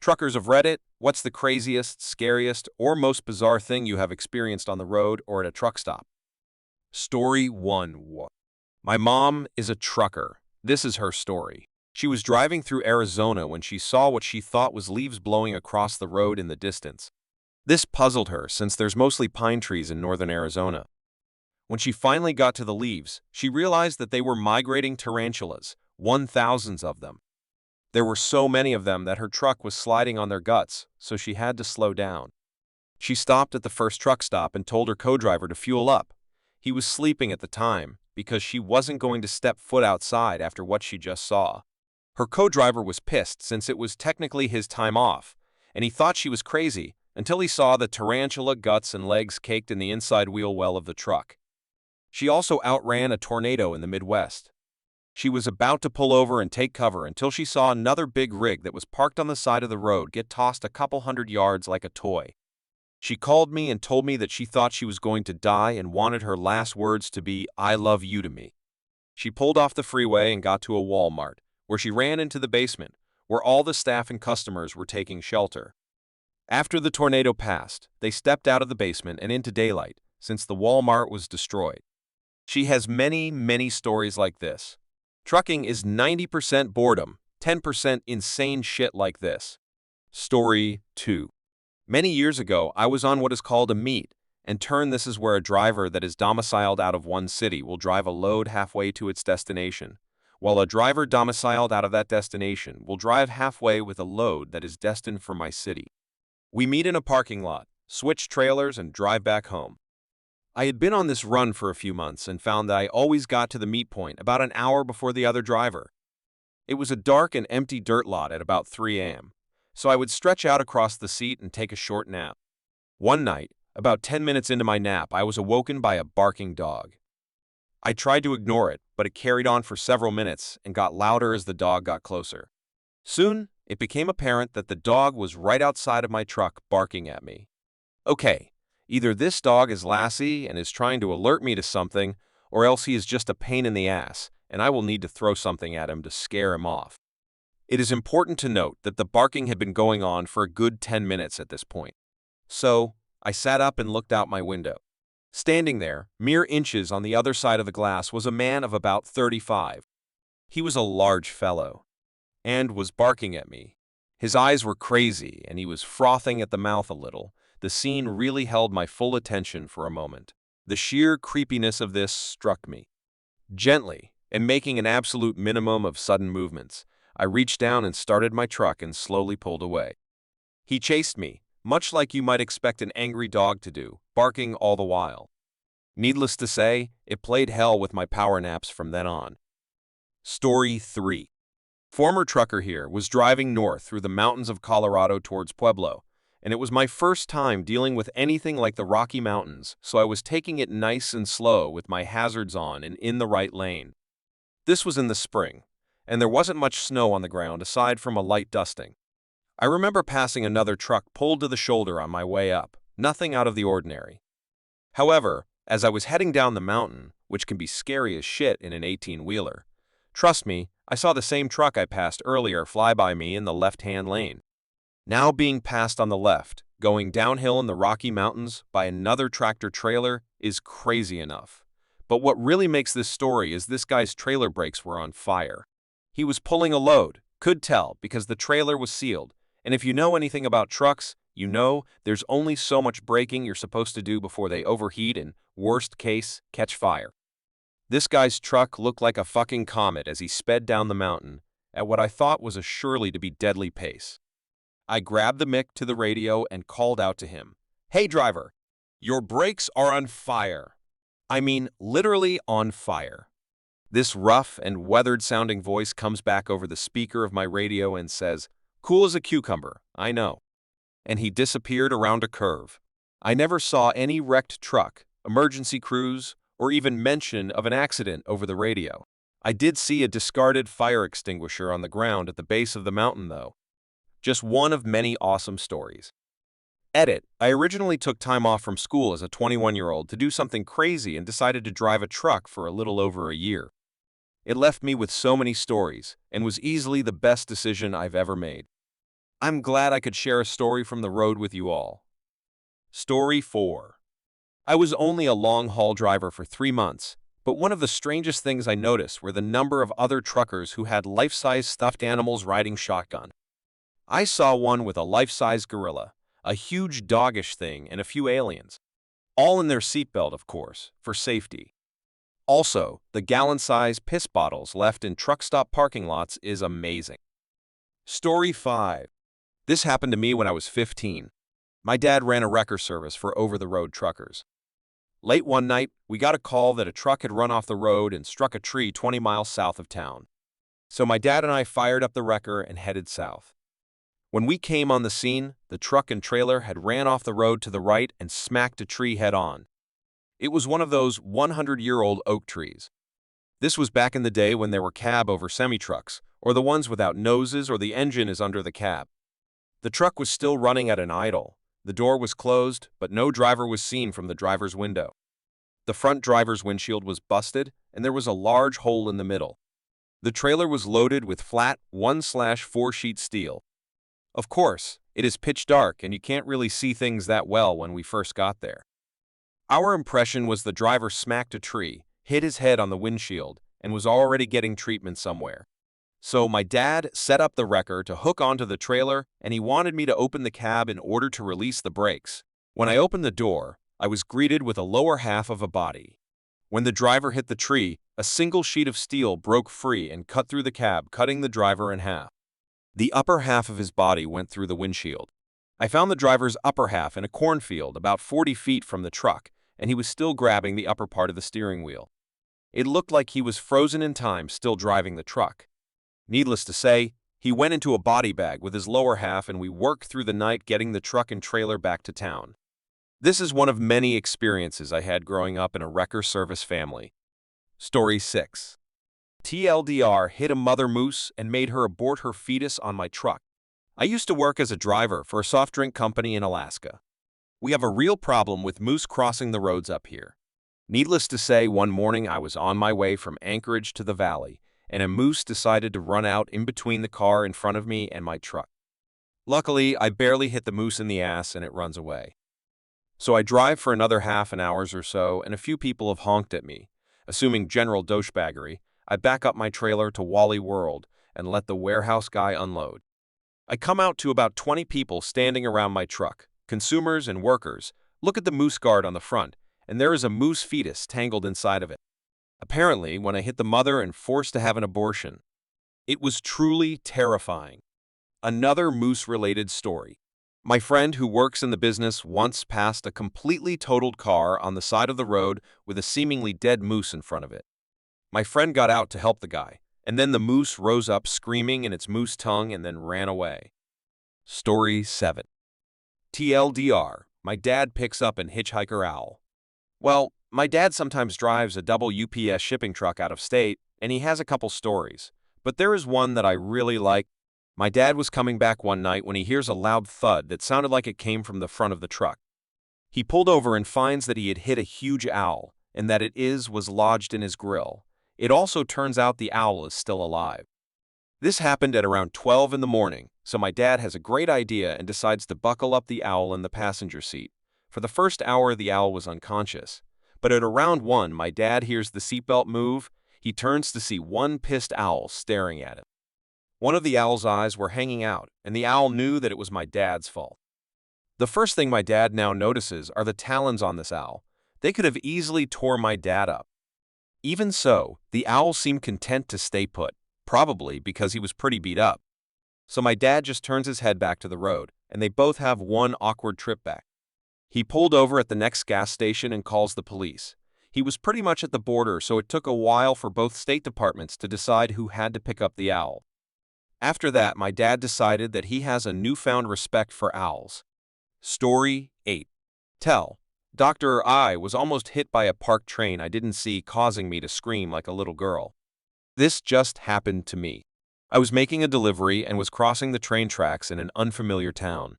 Truckers of Reddit, what's the craziest, scariest, or most bizarre thing you have experienced on the road or at a truck stop? Story 1. My mom is a trucker. This is her story. She was driving through Arizona when she saw what she thought was leaves blowing across the road in the distance. This puzzled her since there's mostly pine trees in northern Arizona. When she finally got to the leaves, she realized that they were migrating tarantulas, 1,000s of them. There were so many of them that her truck was sliding on their guts, so she had to slow down. She stopped at the first truck stop and told her co-driver to fuel up. He was sleeping at the time because she wasn't going to step foot outside after what she just saw. Her co-driver was pissed since it was technically his time off, and he thought she was crazy until he saw the tarantula guts and legs caked in the inside wheel well of the truck. She also outran a tornado in the Midwest. She was about to pull over and take cover until she saw another big rig that was parked on the side of the road get tossed a couple hundred yards like a toy. She called me and told me that she thought she was going to die and wanted her last words to be, "I love you" to me. She pulled off the freeway and got to a Walmart, where she ran into the basement, where all the staff and customers were taking shelter. After the tornado passed, they stepped out of the basement and into daylight, since the Walmart was destroyed. She has many stories like this. Trucking is 90% boredom, 10% insane shit like this. Story 2. Many years ago, I was on what is called a meet, and turn this is where a driver that is domiciled out of one city will drive a load halfway to its destination, while a driver domiciled out of that destination will drive halfway with a load that is destined for my city. We meet in a parking lot, switch trailers, and drive back home. I had been on this run for a few months and found that I always got to the meet point about an hour before the other driver. It was a dark and empty dirt lot at about 3 a.m., so I would stretch out across the seat and take a short nap. One night, about 10 minutes into my nap, I was awoken by a barking dog. I tried to ignore it, but it carried on for several minutes and got louder as the dog got closer. Soon, it became apparent that the dog was right outside of my truck barking at me. Okay. Either this dog is Lassie and is trying to alert me to something, or else he is just a pain in the ass, and I will need to throw something at him to scare him off. It is important to note that the barking had been going on for a good 10 minutes at this point. So, I sat up and looked out my window. Standing there, mere inches on the other side of the glass, was a man of about 35. He was a large fellow, and was barking at me. His eyes were crazy, and he was frothing at the mouth a little. The scene really held my full attention for a moment. The sheer creepiness of this struck me. Gently, and making an absolute minimum of sudden movements, I reached down and started my truck and slowly pulled away. He chased me, much like you might expect an angry dog to do, barking all the while. Needless to say, it played hell with my power naps from then on. Story 3. Former trucker here was driving north through the mountains of Colorado towards Pueblo, and it was my first time dealing with anything like the Rocky Mountains, so I was taking it nice and slow with my hazards on and in the right lane. This was in the spring, and there wasn't much snow on the ground aside from a light dusting. I remember passing another truck pulled to the shoulder on my way up, nothing out of the ordinary. However, as I was heading down the mountain, which can be scary as shit in an 18-wheeler, trust me, I saw the same truck I passed earlier fly by me in the left-hand lane. Now being passed on the left, going downhill in the Rocky Mountains by another tractor-trailer is crazy enough. But what really makes this story is this guy's trailer brakes were on fire. He was pulling a load, could tell because the trailer was sealed, and if you know anything about trucks, you know there's only so much braking you're supposed to do before they overheat and, worst case, catch fire. This guy's truck looked like a fucking comet as he sped down the mountain at what I thought was a surely to be deadly pace. I grabbed the mic to the radio and called out to him, "Hey driver, your brakes are on fire. I mean, literally on fire." This rough and weathered-sounding voice comes back over the speaker of my radio and says, "Cool as a cucumber, I know." And he disappeared around a curve. I never saw any wrecked truck, emergency crews, or even mention of an accident over the radio. I did see a discarded fire extinguisher on the ground at the base of the mountain, though. Just one of many awesome stories. Edit. I originally took time off from school as a 21-year-old to do something crazy and decided to drive a truck for a little over a year. It left me with so many stories and was easily the best decision I've ever made. I'm glad I could share a story from the road with you all. Story 4. I was only a long-haul driver for 3 months, but one of the strangest things I noticed were the number of other truckers who had life-size stuffed animals riding shotgun. I saw one with a life-size gorilla, a huge doggish thing, and a few aliens. All in their seatbelt, of course, for safety. Also, the gallon-sized piss bottles left in truck stop parking lots is amazing. Story 5. This happened to me when I was 15. My dad ran a wrecker service for over-the-road truckers. Late one night, we got a call that a truck had run off the road and struck a tree 20 miles south of town. So my dad and I fired up the wrecker and headed south. When we came on the scene, the truck and trailer had ran off the road to the right and smacked a tree head-on. It was one of those 100-year-old oak trees. This was back in the day when there were cab over semi-trucks, or the ones without noses or the engine is under the cab. The truck was still running at an idle. The door was closed, but no driver was seen from the driver's window. The front driver's windshield was busted, and there was a large hole in the middle. The trailer was loaded with flat 1/4 sheet steel. Of course, it is pitch dark and you can't really see things that well when we first got there. Our impression was the driver smacked a tree, hit his head on the windshield, and was already getting treatment somewhere. So my dad set up the wrecker to hook onto the trailer, and he wanted me to open the cab in order to release the brakes. When I opened the door, I was greeted with a lower half of a body. When the driver hit the tree, a single sheet of steel broke free and cut through the cab, cutting the driver in half. The upper half of his body went through the windshield. I found the driver's upper half in a cornfield about 40 feet from the truck, and he was still grabbing the upper part of the steering wheel. It looked like he was frozen in time, still driving the truck. Needless to say, he went into a body bag with his lower half, and we worked through the night getting the truck and trailer back to town. This is one of many experiences I had growing up in a wrecker service family. Story 6. TLDR hit a mother moose and made her abort her fetus on my truck. I used to work as a driver for a soft drink company in Alaska. We have a real problem with moose crossing the roads up here. Needless to say, one morning I was on my way from Anchorage to the valley, and a moose decided to run out in between the car in front of me and my truck. Luckily, I barely hit the moose in the ass and it runs away. So I drive for another half an hour or so, and a few people have honked at me. Assuming general douchebaggery, I back up my trailer to Wally World and let the warehouse guy unload. I come out to about 20 people standing around my truck, consumers and workers. Look at the moose guard on the front, and there is a moose fetus tangled inside of it. Apparently, when I hit the mother and forced to have an abortion. It was truly terrifying. Another moose-related story. My friend who works in the business once passed a completely totaled car on the side of the road with a seemingly dead moose in front of it. My friend got out to help the guy, and then the moose rose up screaming in its moose tongue and then ran away. Story 7. TLDR, my dad picks up an hitchhiker owl. Well, my dad sometimes drives a double UPS shipping truck out of state, and he has a couple stories. But there is one that I really like. My dad was coming back one night when he hears a loud thud that sounded like it came from the front of the truck. He pulled over and finds that he had hit a huge owl, and that was lodged in his grill. It also turns out the owl is still alive. This happened at around 12 in the morning, so my dad has a great idea and decides to buckle up the owl in the passenger seat. For the first hour, the owl was unconscious. But at around 1, my dad hears the seatbelt move. He turns to see one pissed owl staring at him. One of the owl's eyes were hanging out, and the owl knew that it was my dad's fault. The first thing my dad now notices are the talons on this owl. They could have easily tore my dad up. Even so, the owl seemed content to stay put, probably because he was pretty beat up. So my dad just turns his head back to the road, and they both have one awkward trip back. He pulled over at the next gas station and calls the police. He was pretty much at the border, so it took a while for both state departments to decide who had to pick up the owl. After that, my dad decided that he has a newfound respect for owls. Story 8. Dr. I was almost hit by a parked train I didn't see, causing me to scream like a little girl. This just happened to me. I was making a delivery and was crossing the train tracks in an unfamiliar town.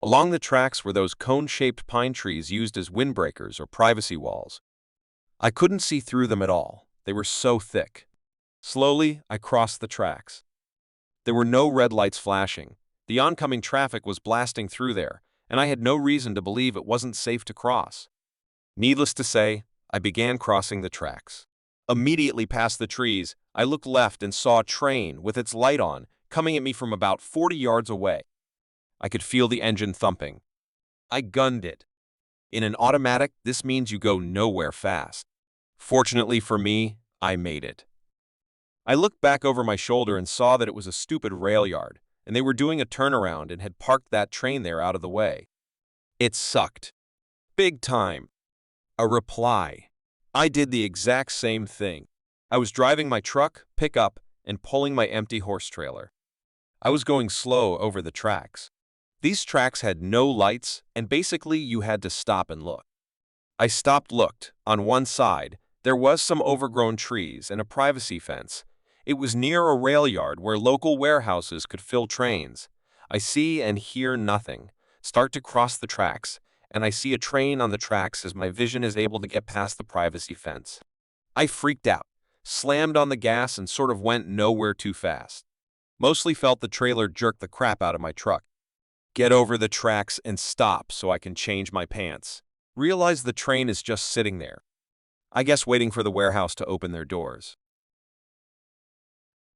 Along the tracks were those cone-shaped pine trees used as windbreakers or privacy walls. I couldn't see through them at all. They were so thick. Slowly, I crossed the tracks. There were no red lights flashing. The oncoming traffic was blasting through there, and I had no reason to believe it wasn't safe to cross. Needless to say, I began crossing the tracks. Immediately past the trees, I looked left and saw a train with its light on, coming at me from about 40 yards away. I could feel the engine thumping. I gunned it. In an automatic, this means you go nowhere fast. Fortunately for me, I made it. I looked back over my shoulder and saw that it was a stupid rail yard, and they were doing a turnaround and had parked that train there out of the way. It sucked. Big time. A reply. I did the exact same thing. I was driving my truck, pickup, and pulling my empty horse trailer. I was going slow over the tracks. These tracks had no lights, and basically you had to stop and look. I stopped, looked. On one side, there was some overgrown trees and a privacy fence. It was near a rail yard where local warehouses could fill trains. I see and hear nothing. Start to cross the tracks, and I see a train on the tracks as my vision is able to get past the privacy fence. I freaked out, slammed on the gas, and sort of went nowhere too fast. Mostly felt the trailer jerk the crap out of my truck. Get over the tracks and stop so I can change my pants. Realize the train is just sitting there. I guess waiting for the warehouse to open their doors.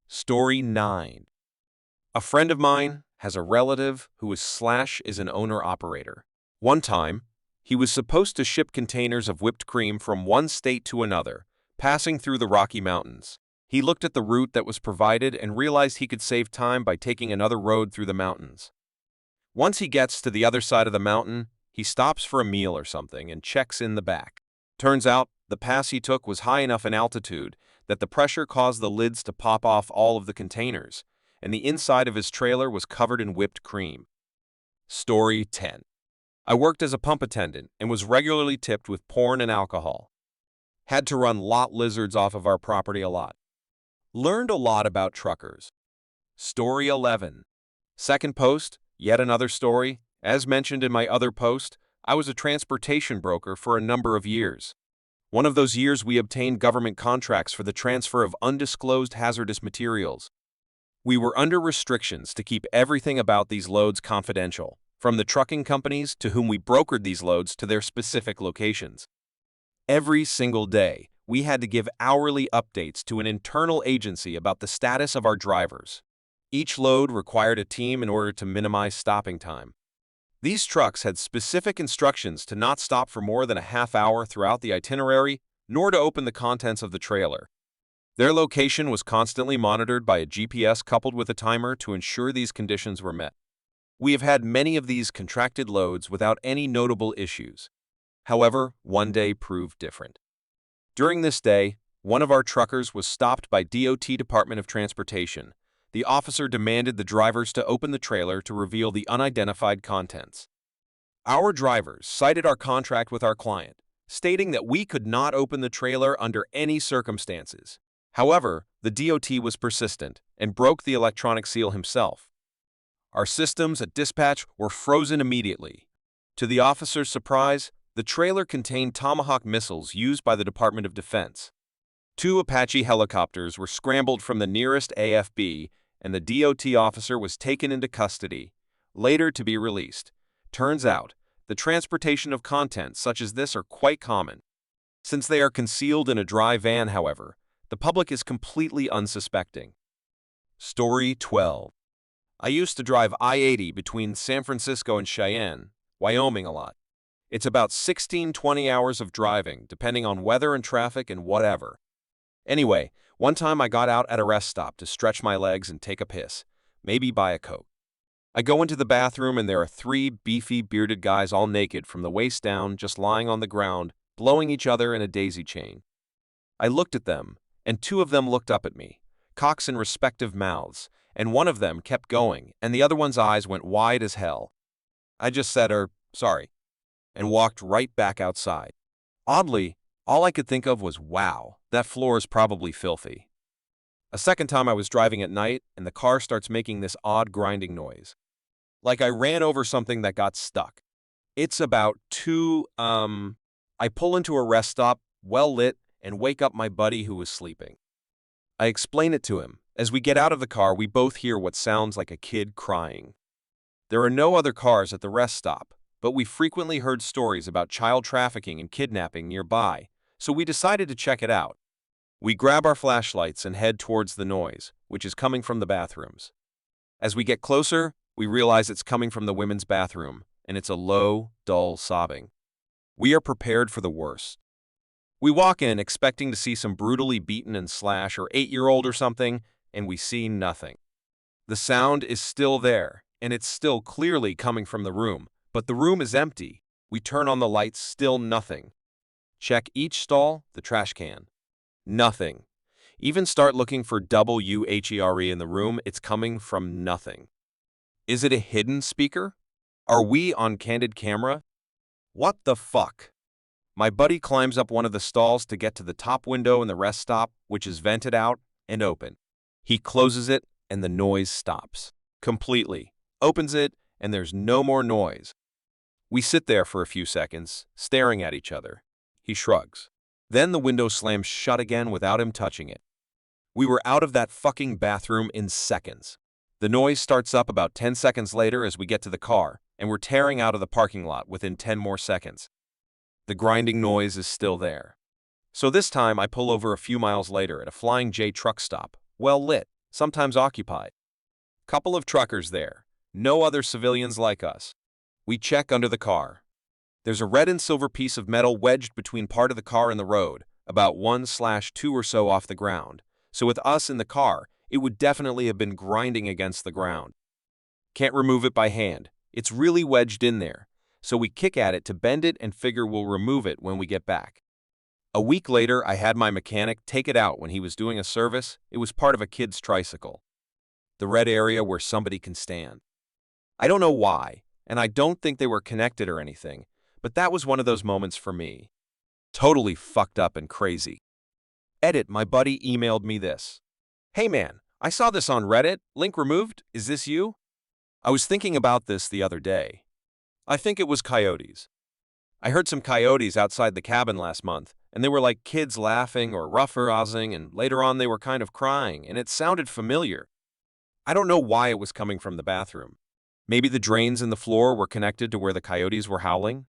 Story 9. A friend of mine has a relative who is an owner-operator. One time, he was supposed to ship containers of whipped cream from one state to another, passing through the Rocky Mountains. He looked at the route that was provided and realized he could save time by taking another road through the mountains. Once he gets to the other side of the mountain, he stops for a meal or something and checks in the back. Turns out, the pass he took was high enough in altitude that the pressure caused the lids to pop off all of the containers, and the inside of his trailer was covered in whipped cream. Story 10. I worked as a pump attendant and was regularly tipped with porn and alcohol. Had to run lot lizards off of our property a lot. Learned a lot about truckers. Story 11. Second post, yet another story. As mentioned in my other post, I was a transportation broker for a number of years. One of those years we obtained government contracts for the transfer of undisclosed hazardous materials. We were under restrictions to keep everything about these loads confidential, from the trucking companies to whom we brokered these loads to their specific locations. Every single day, we had to give hourly updates to an internal agency about the status of our drivers. Each load required a team in order to minimize stopping time. These trucks had specific instructions to not stop for more than a half hour throughout the itinerary, nor to open the contents of the trailer. Their location was constantly monitored by a GPS coupled with a timer to ensure these conditions were met. We have had many of these contracted loads without any notable issues. However, one day proved different. During this day, one of our truckers was stopped by DOT Department of Transportation. The officer demanded the drivers to open the trailer to reveal the unidentified contents. Our drivers cited our contract with our client, stating that we could not open the trailer under any circumstances. However, the DOT was persistent and broke the electronic seal himself. Our systems at dispatch were frozen immediately. To the officer's surprise, the trailer contained Tomahawk missiles used by the Department of Defense. 2 Apache helicopters were scrambled from the nearest AFB, and the DOT officer was taken into custody, later to be released. Turns out, the transportation of contents such as this are quite common. Since they are concealed in a dry van, however, the public is completely unsuspecting. Story 12. I used to drive I-80 between San Francisco and Cheyenne, Wyoming a lot. It's about 16-20 hours of driving, depending on weather and traffic and whatever. Anyway, one time I got out at a rest stop to stretch my legs and take a piss, maybe buy a Coke. I go into the bathroom and there are 3 beefy, bearded guys all naked from the waist down, just lying on the ground, blowing each other in a daisy chain. I looked at them, and 2 of them looked up at me, cocks in respective mouths, and one of them kept going, and the other one's eyes went wide as hell. I just said, sorry, and walked right back outside. Oddly, all I could think of was, wow, that floor is probably filthy. A second time I was driving at night, and the car starts making this odd grinding noise. Like I ran over something that got stuck. It's about 2, I pull into a rest stop, well lit, and wake up my buddy who was sleeping. I explain it to him. As we get out of the car, we both hear what sounds like a kid crying. There are no other cars at the rest stop, but we frequently heard stories about child trafficking and kidnapping nearby, so we decided to check it out. We grab our flashlights and head towards the noise, which is coming from the bathrooms. As we get closer, we realize it's coming from the women's bathroom, and it's a low, dull sobbing. We are prepared for the worst. We walk in expecting to see some brutally beaten and slash or 8-year-old or something, and we see nothing. The sound is still there, and it's still clearly coming from the room, but the room is empty. We turn on the lights, still nothing. Check each stall, the trash can. Nothing. Even start looking for WHERE in the room, it's coming from nothing. Is it a hidden speaker? Are we on candid camera? What the fuck? My buddy climbs up one of the stalls to get to the top window in the rest stop, which is vented out and open. He closes it, and the noise stops. Completely. Opens it, and there's no more noise. We sit there for a few seconds, staring at each other. He shrugs. Then the window slams shut again without him touching it. We were out of that fucking bathroom in seconds. The noise starts up about 10 seconds later as we get to the car, and we're tearing out of the parking lot within 10 more seconds. The grinding noise is still there. So this time I pull over a few miles later at a Flying J truck stop, well lit, sometimes occupied. Couple of truckers there, no other civilians like us. We check under the car. There's a red and silver piece of metal wedged between part of the car and the road, about 1/2 or so off the ground. So with us in the car, it would definitely have been grinding against the ground. Can't remove it by hand. It's really wedged in there. So we kick at it to bend it and figure we'll remove it when we get back. A week later, I had my mechanic take it out when he was doing a service. It was part of a kid's tricycle. The red area where somebody can stand. I don't know why, and I don't think they were connected or anything, but that was one of those moments for me. Totally fucked up and crazy. Edit, my buddy emailed me this. Hey man, I saw this on Reddit. Link removed. Is this you? I was thinking about this the other day. I think it was coyotes. I heard some coyotes outside the cabin last month, and they were like kids laughing or roughhousing, and later on they were kind of crying, and it sounded familiar. I don't know why it was coming from the bathroom. Maybe the drains in the floor were connected to where the coyotes were howling?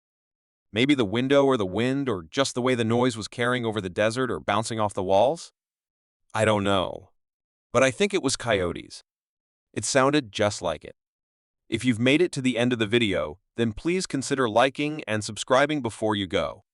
Maybe the window or the wind or just the way the noise was carrying over the desert or bouncing off the walls? I don't know. But I think it was coyotes. It sounded just like it. If you've made it to the end of the video, then please consider liking and subscribing before you go.